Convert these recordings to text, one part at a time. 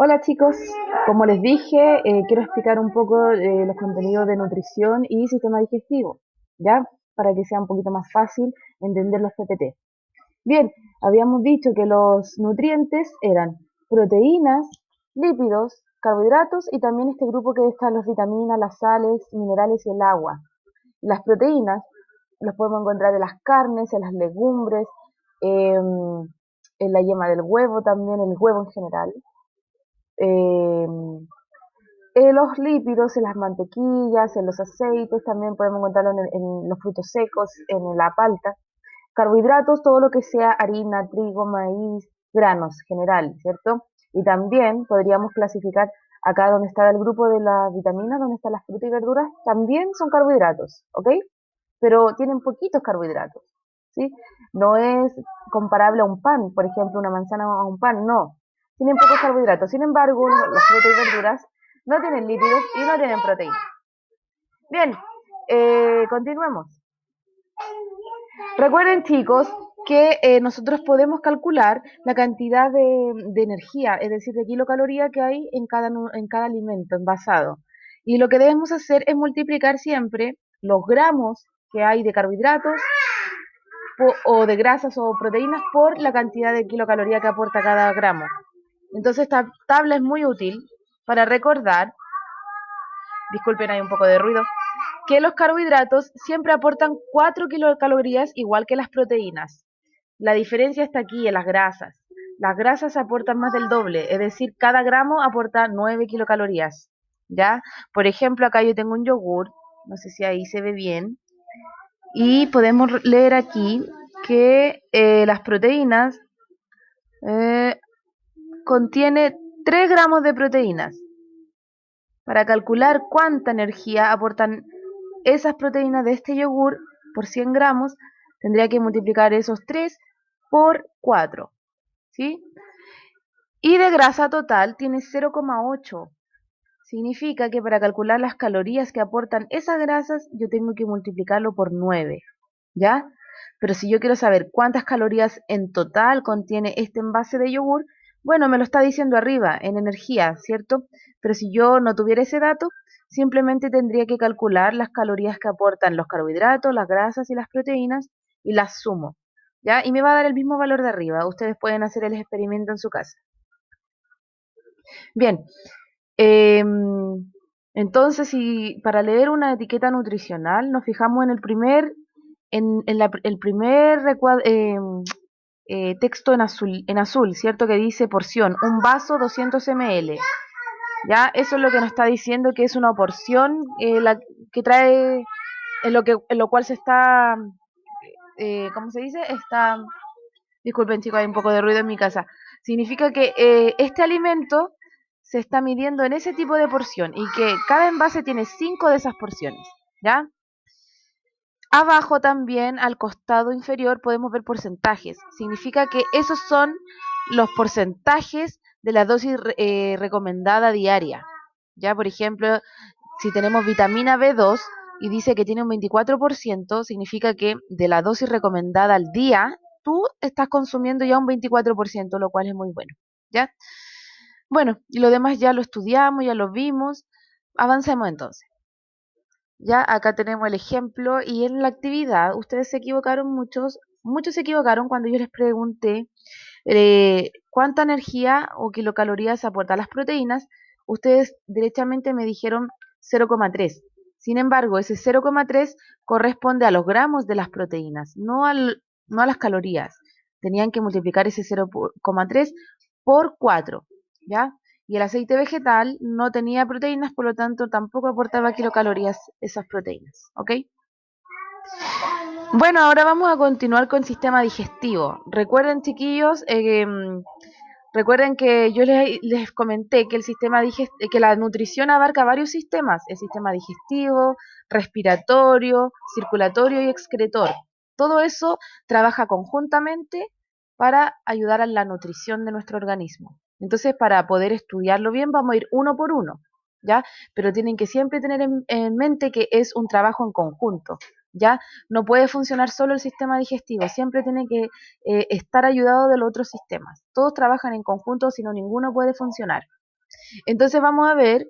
Hola chicos, como les dije, quiero explicar un poco los contenidos de nutrición y sistema digestivo, ¿ya? Para que sea un poquito más fácil entender los PPT. Bien, habíamos dicho que los nutrientes eran proteínas, lípidos, carbohidratos y también este grupo que están las vitaminas, las sales, minerales y el agua. Las proteínas las podemos encontrar en las carnes, en las legumbres, en la yema del huevo también, en el huevo en general. em, los lípidos en las mantequillas, en los aceites, también podemos encontrarlo en los frutos secos, en la palta. Carbohidratos, todo lo que sea harina, trigo, maíz, granos, general, ¿cierto? Y también podríamos clasificar acá donde está el grupo de las vitaminas, donde están las frutas y verduras, también son carbohidratos, ¿ok? Pero tienen poquitos carbohidratos, ¿sí? No es comparable a un pan, por ejemplo, una manzana a un pan, no. Tienen pocos carbohidratos. Sin embargo, las frutas y verduras no tienen lípidos y no tienen proteínas. Bien, continuemos. Recuerden, chicos, que nosotros podemos calcular la cantidad de energía, es decir, de kilocaloría que hay en cada alimento envasado. Y lo que debemos hacer es multiplicar siempre los gramos que hay de carbohidratos o de grasas o proteínas por la cantidad de kilocaloría que aporta cada gramo. Entonces esta tabla es muy útil para recordar, disculpen hay un poco de ruido, que los carbohidratos siempre aportan 4 kilocalorías igual que las proteínas. La diferencia está aquí en las grasas. Las grasas aportan más del doble, es decir, cada gramo aporta 9 kilocalorías. ¿Ya? Por ejemplo, acá yo tengo un yogur, no sé si ahí se ve bien, y podemos leer aquí que las proteínas eh, contiene 3 gramos de proteínas. Para calcular cuánta energía aportan esas proteínas de este yogur por 100 gramos, tendría que multiplicar esos 3 por 4, ¿sí? Y de grasa total tiene 0,8. Significa que para calcular las calorías que aportan esas grasas, yo tengo que multiplicarlo por 9, ¿ya? Pero si yo quiero saber cuántas calorías en total contiene este envase de yogur, bueno, me lo está diciendo arriba, en energía, ¿cierto? Pero si yo no tuviera ese dato, simplemente tendría que calcular las calorías que aportan los carbohidratos, las grasas y las proteínas y las sumo, ¿ya? Y me va a dar el mismo valor de arriba. Ustedes pueden hacer el experimento en su casa. Bien, entonces, si para leer una etiqueta nutricional nos fijamos en el primer texto en azul, ¿cierto? Que dice porción, un vaso 200 ml. Ya, eso es lo que nos está diciendo que es una porción que trae, en lo cual se está, ¿cómo se dice? Disculpen chicos, hay un poco de ruido en mi casa. Significa que este alimento se está midiendo en ese tipo de porción y que cada envase tiene 5 de esas porciones, ¿ya? Abajo también, al costado inferior, podemos ver porcentajes. Significa que esos son los porcentajes de la dosis recomendada diaria. Ya, por ejemplo, si tenemos vitamina B2 y dice que tiene un 24%, significa que de la dosis recomendada al día, tú estás consumiendo ya un 24%, lo cual es muy bueno. ¿Ya? Bueno, y lo demás ya lo estudiamos, ya lo vimos. Avancemos entonces. Ya acá tenemos el ejemplo y en la actividad ustedes se equivocaron muchos se equivocaron cuando yo les pregunté cuánta energía o kilocalorías aportan las proteínas. Ustedes derechamente me dijeron 0,3. Sin embargo, ese 0,3 corresponde a los gramos de las proteínas, no a las calorías. Tenían que multiplicar ese 0,3 por 4, ¿ya? Y el aceite vegetal no tenía proteínas, por lo tanto tampoco aportaba kilocalorías esas proteínas, ¿ok? Bueno, ahora vamos a continuar con el sistema digestivo. Recuerden, chiquillos, recuerden que yo les comenté que que la nutrición abarca varios sistemas: el sistema digestivo, respiratorio, circulatorio y excretor. Todo eso trabaja conjuntamente para ayudar a la nutrición de nuestro organismo. Entonces, para poder estudiarlo bien, vamos a ir uno por uno, ¿ya? Pero tienen que siempre tener en mente que es un trabajo en conjunto, ¿ya? No puede funcionar solo el sistema digestivo, siempre tiene que estar ayudado de los otros sistemas. Todos trabajan en conjunto, si no ninguno puede funcionar. Entonces vamos a ver,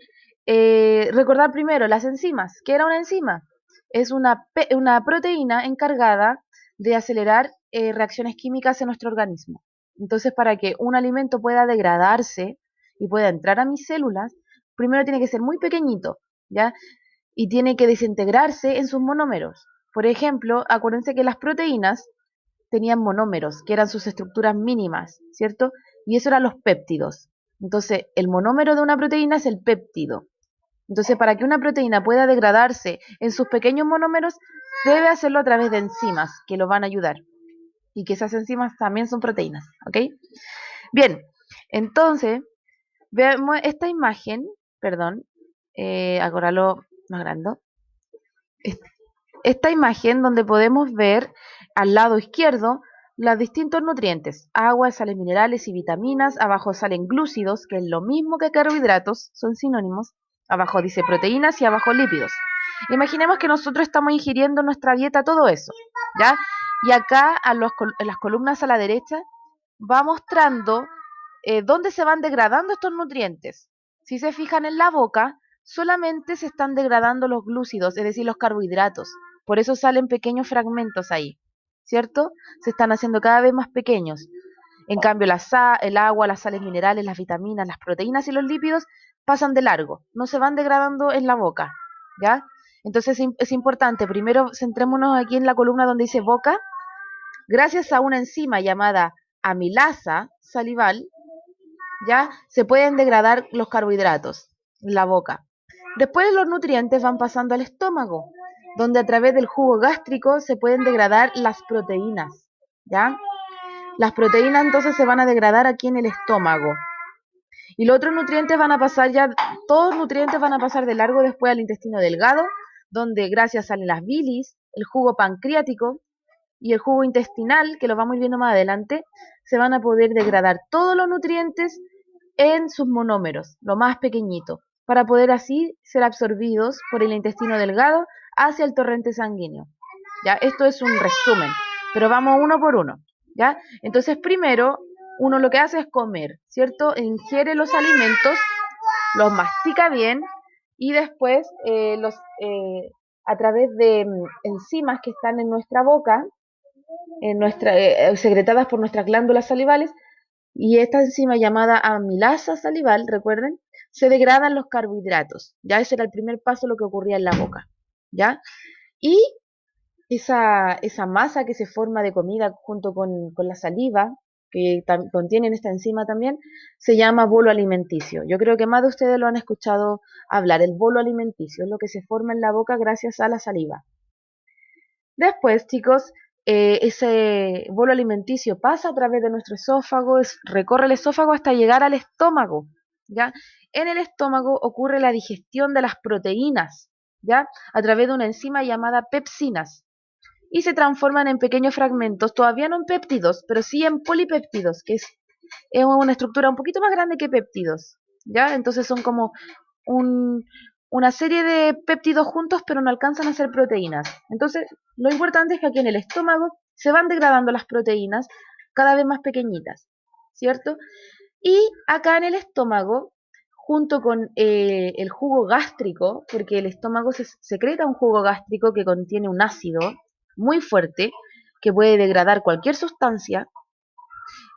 recordar primero las enzimas. ¿Qué era una enzima? Es una proteína encargada de acelerar reacciones químicas en nuestro organismo. Entonces, para que un alimento pueda degradarse y pueda entrar a mis células, primero tiene que ser muy pequeñito, ¿ya? Y tiene que desintegrarse en sus monómeros. Por ejemplo, acuérdense que las proteínas tenían monómeros, que eran sus estructuras mínimas, ¿cierto? Y eso eran los péptidos. Entonces, el monómero de una proteína es el péptido. Entonces, para que una proteína pueda degradarse en sus pequeños monómeros, debe hacerlo a través de enzimas que lo van a ayudar. Y que esas enzimas también son proteínas, ¿ok? Bien, entonces, vemos esta imagen, perdón, ahora lo más grande. Esta imagen donde podemos ver al lado izquierdo los distintos nutrientes, agua, sales minerales y vitaminas, abajo salen glúcidos, que es lo mismo que carbohidratos, son sinónimos, abajo dice proteínas y abajo lípidos. Imaginemos que nosotros estamos ingiriendo en nuestra dieta todo eso, ¿ya? Y acá en las columnas a la derecha va mostrando dónde se van degradando estos nutrientes. Si se fijan en la boca, solamente se están degradando los glúcidos, es decir, los carbohidratos. Por eso salen pequeños fragmentos ahí, ¿cierto? Se están haciendo cada vez más pequeños. En cambio, el agua, las sales minerales, las vitaminas, las proteínas y los lípidos pasan de largo, no se van degradando en la boca, ¿ya? Entonces es importante, primero centrémonos aquí en la columna donde dice boca. Gracias a una enzima llamada amilasa salival, ya se pueden degradar los carbohidratos en la boca. Después los nutrientes van pasando al estómago, donde a través del jugo gástrico se pueden degradar las proteínas, ¿ya? Las proteínas entonces se van a degradar aquí en el estómago. Y los otros nutrientes van a pasar ya, todos los nutrientes van a pasar de largo después al intestino delgado, donde gracias a las bilis, el jugo pancreático y el jugo intestinal, que lo vamos a ir viendo más adelante, se van a poder degradar todos los nutrientes en sus monómeros, lo más pequeñito, para poder así ser absorbidos por el intestino delgado hacia el torrente sanguíneo. ¿Ya? Esto es un resumen, pero vamos uno por uno. ¿Ya? Entonces, primero, uno lo que hace es comer, ¿cierto? Ingiere los alimentos, los mastica bien y después a través de enzimas que están en nuestra boca, secretadas por nuestras glándulas salivales, y esta enzima llamada amilasa salival, recuerden, se degradan los carbohidratos. Ya ese era el primer paso, lo que ocurría en la boca. ¿Ya? Y esa masa que se forma de comida junto con la saliva, que contienen esta enzima también, se llama bolo alimenticio. Yo creo que más de ustedes lo han escuchado hablar. El bolo alimenticio es lo que se forma en la boca gracias a la saliva. Después, chicos, ese bolo alimenticio pasa a través de nuestro esófago, recorre el esófago hasta llegar al estómago, ¿ya? En el estómago ocurre la digestión de las proteínas, ¿ya? A través de una enzima llamada pepsinas y se transforman en pequeños fragmentos, todavía no en péptidos, pero sí en polipéptidos, que es una estructura un poquito más grande que péptidos, ¿ya? Entonces son como un, una serie de péptidos juntos, pero no alcanzan a ser proteínas. Entonces, lo importante es que aquí en el estómago se van degradando las proteínas cada vez más pequeñitas, ¿cierto? Y acá en el estómago, junto con el jugo gástrico, porque el estómago secreta un jugo gástrico que contiene un ácido muy fuerte que puede degradar cualquier sustancia,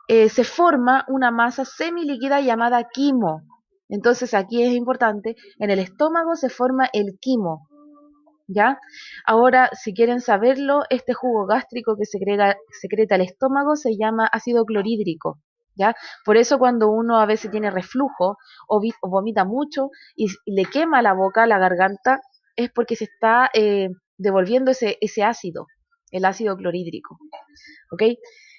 se forma una masa semilíquida llamada quimo. Entonces aquí es importante, en el estómago se forma el quimo, ¿ya? Ahora, si quieren saberlo, este jugo gástrico que secreta el estómago se llama ácido clorhídrico, ¿ya? Por eso cuando uno a veces tiene reflujo o vomita mucho y le quema la boca, la garganta, es porque se está devolviendo ese ácido, el ácido clorhídrico, ¿ok?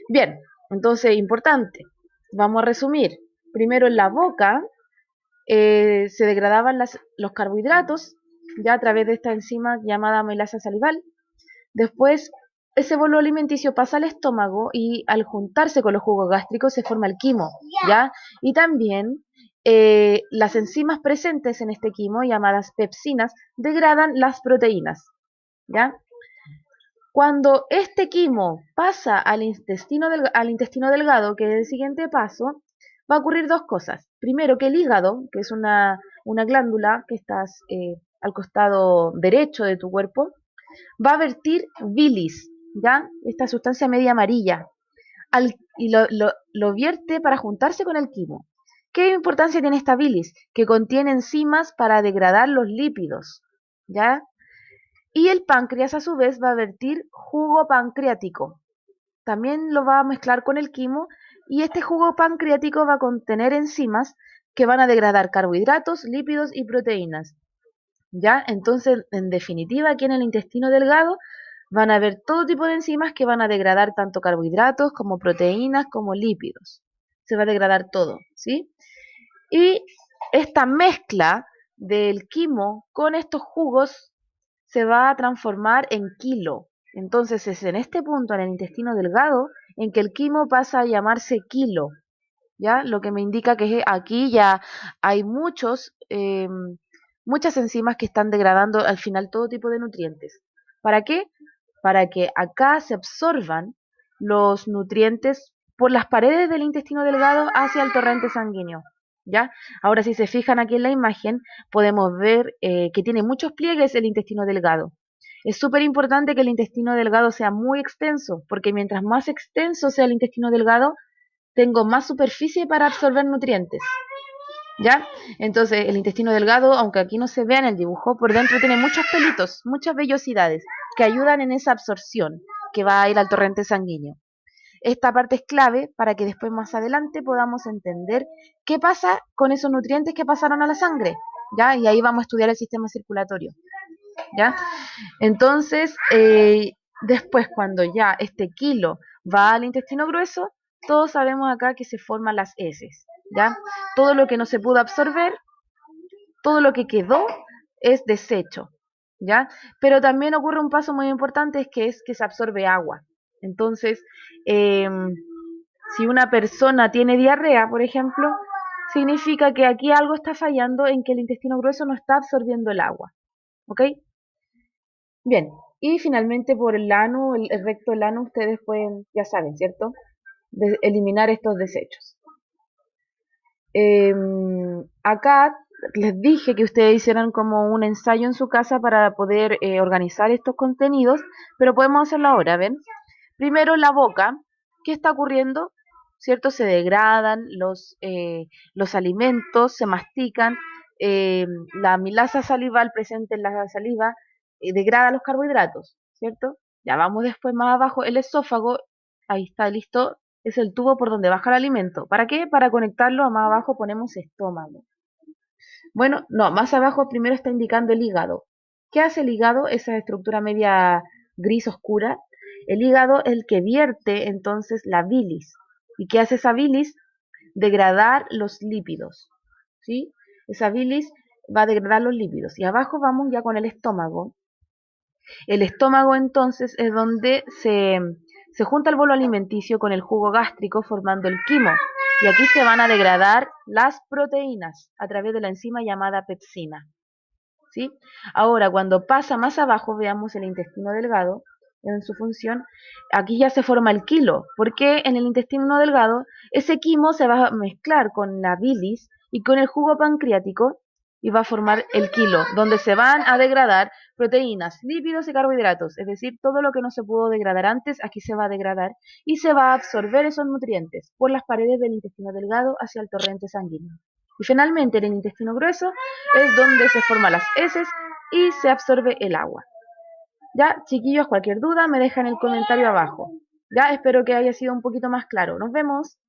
Bien, entonces, importante, vamos a resumir. Primero en la boca se degradaban los carbohidratos, ya a través de esta enzima llamada amilasa salival. Después, ese bolo alimenticio pasa al estómago y al juntarse con los jugos gástricos se forma el quimo, ¿ya? Y también las enzimas presentes en este quimo, llamadas pepsinas, degradan las proteínas, ¿ya? Cuando este quimo pasa al intestino delgado, que es el siguiente paso, va a ocurrir dos cosas. Primero, que el hígado, que es una glándula que estás al costado derecho de tu cuerpo, va a vertir bilis, ¿ya? Esta sustancia media amarilla, y lo vierte para juntarse con el quimo. ¿Qué importancia tiene esta bilis? Que contiene enzimas para degradar los lípidos, ¿ya? Y el páncreas a su vez va a vertir jugo pancreático. También lo va a mezclar con el quimo y este jugo pancreático va a contener enzimas que van a degradar carbohidratos, lípidos y proteínas. ¿Ya? Entonces, en definitiva, aquí en el intestino delgado van a haber todo tipo de enzimas que van a degradar tanto carbohidratos como proteínas como lípidos. Se va a degradar todo, ¿sí? Y esta mezcla del quimo con estos jugos se va a transformar en quilo. Entonces es en este punto, en el intestino delgado, en que el quimo pasa a llamarse quilo, ¿ya? Lo que me indica que aquí ya hay muchas enzimas que están degradando al final todo tipo de nutrientes. ¿Para qué? Para que acá se absorban los nutrientes por las paredes del intestino delgado hacia el torrente sanguíneo. ¿Ya? Ahora, si se fijan aquí en la imagen, podemos ver que tiene muchos pliegues el intestino delgado. Es súper importante que el intestino delgado sea muy extenso, porque mientras más extenso sea el intestino delgado, tengo más superficie para absorber nutrientes, ¿ya? Entonces, el intestino delgado, aunque aquí no se vea en el dibujo, por dentro tiene muchos pelitos, muchas vellosidades, que ayudan en esa absorción que va a ir al torrente sanguíneo. Esta parte es clave para que después más adelante podamos entender qué pasa con esos nutrientes que pasaron a la sangre, ¿ya? Y ahí vamos a estudiar el sistema circulatorio, ¿ya? Entonces, después cuando ya este kilo va al intestino grueso, todos sabemos acá que se forman las heces, ¿ya? Todo lo que no se pudo absorber, todo lo que quedó es desecho, ¿ya? Pero también ocurre un paso muy importante, es que se absorbe agua. Entonces, eh, si una persona tiene diarrea, por ejemplo, significa que aquí algo está fallando en que el intestino grueso no está absorbiendo el agua, ¿ok? Bien, y finalmente por el ano, el recto del ano, ustedes pueden, ya saben, ¿cierto? Eliminar estos desechos. Acá les dije que ustedes hicieran como un ensayo en su casa para poder organizar estos contenidos, pero podemos hacerlo ahora, ¿ven? Primero la boca, ¿qué está ocurriendo? ¿Cierto? Se degradan los alimentos, se mastican, la amilasa salival presente en la saliva degrada los carbohidratos, ¿cierto? Ya vamos después más abajo, el esófago, ahí está listo, es el tubo por donde baja el alimento. ¿Para qué? Para conectarlo a más abajo ponemos estómago. Bueno, no, más abajo primero está indicando el hígado. ¿Qué hace el hígado? Esa estructura media gris oscura. El hígado es el que vierte entonces la bilis. ¿Y qué hace esa bilis? Degradar los lípidos. ¿Sí? Esa bilis va a degradar los lípidos. Y abajo vamos ya con el estómago. El estómago entonces es donde se junta el bolo alimenticio con el jugo gástrico formando el quimo. Y aquí se van a degradar las proteínas a través de la enzima llamada pepsina. ¿Sí? Ahora, cuando pasa más abajo, veamos el intestino delgado en su función, aquí ya se forma el quilo, porque en el intestino delgado ese quimo se va a mezclar con la bilis y con el jugo pancreático y va a formar el quilo, donde se van a degradar proteínas, lípidos y carbohidratos, es decir, todo lo que no se pudo degradar antes, aquí se va a degradar y se va a absorber esos nutrientes por las paredes del intestino delgado hacia el torrente sanguíneo. Y finalmente en el intestino grueso es donde se forman las heces y se absorbe el agua. Ya, chiquillos, cualquier duda me dejan el comentario abajo. Ya, espero que haya sido un poquito más claro. Nos vemos.